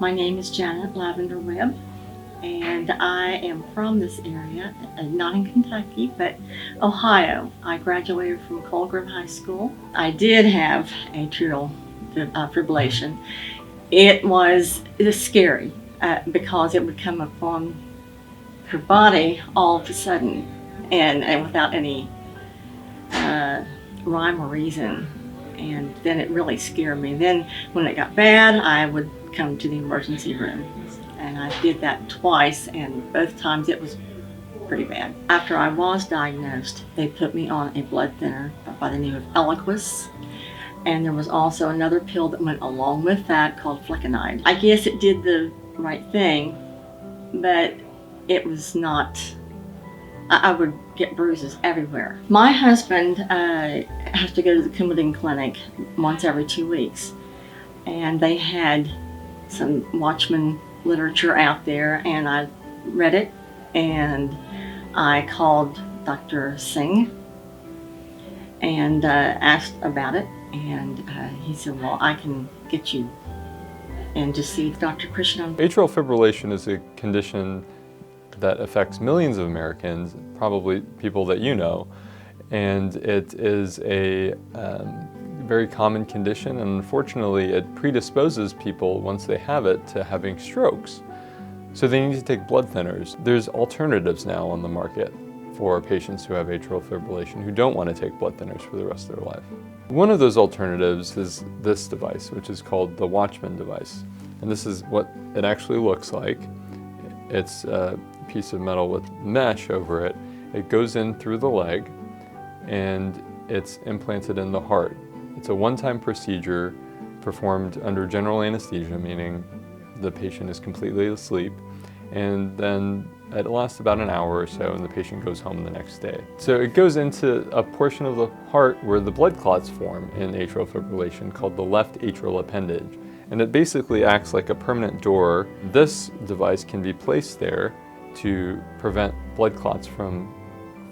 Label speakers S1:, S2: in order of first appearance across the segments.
S1: My name is Janet Lavender Webb, and I am from this area, not in Kentucky, but Ohio. I graduated from Coal Grove High School. I did have atrial fibrillation. It was scary because it would come upon your body all of a sudden and without any rhyme or reason. And then it really scared me. Then when it got bad, I would come to the emergency room. And I did that twice, and both times it was pretty bad. After I was diagnosed, they put me on a blood thinner by the name of Eliquis. And there was also another pill that went along with that called flecainide. I guess it did the right thing, but it was not, I would get bruises everywhere. My husband has to go to the Coumadin clinic once every 2 weeks. And they had some Watchman literature out there, and I read it, and I called Dr. Singh and asked about it, and he said, well, I can get you in to see Dr. Krishnan.
S2: Atrial fibrillation is a condition that affects millions of Americans, probably people that you know, and it is a very common condition, and unfortunately it predisposes people, once they have it, to having strokes. So they need to take blood thinners. There's alternatives now on the market for patients who have atrial fibrillation who don't want to take blood thinners for the rest of their life. One of those alternatives is this device, which is called the Watchman device. And this is what it actually looks like. It's a piece of metal with mesh over it. It goes in through the leg, and it's implanted in the heart. It's a one-time procedure performed under general anesthesia, meaning the patient is completely asleep, and then it lasts about an hour or so, and the patient goes home the next day. So it goes into a portion of the heart where the blood clots form in atrial fibrillation called the left atrial appendage, and it basically acts like a permanent door. This device can be placed there to prevent blood clots from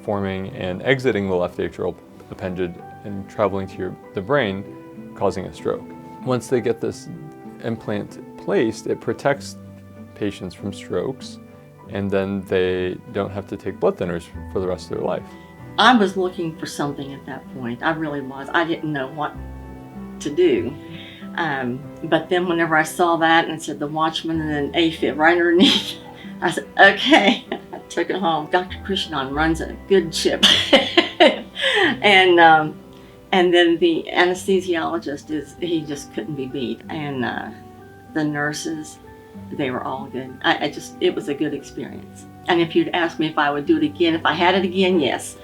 S2: forming and exiting the left atrial appendage and traveling to the brain, causing a stroke. Once they get this implant placed, it protects patients from strokes, and then they don't have to take blood thinners for the rest of their life.
S1: I was looking for something at that point. I really was. I didn't know what to do. But then whenever I saw that and it said the Watchman and then A-fib right underneath, I said, okay. I took it home. Dr. Krishnan runs a good ship. And then the anesthesiologist, he just couldn't be beat. And the nurses, they were all good. It was a good experience. And if you'd asked me if I would do it again, if I had it again, yes.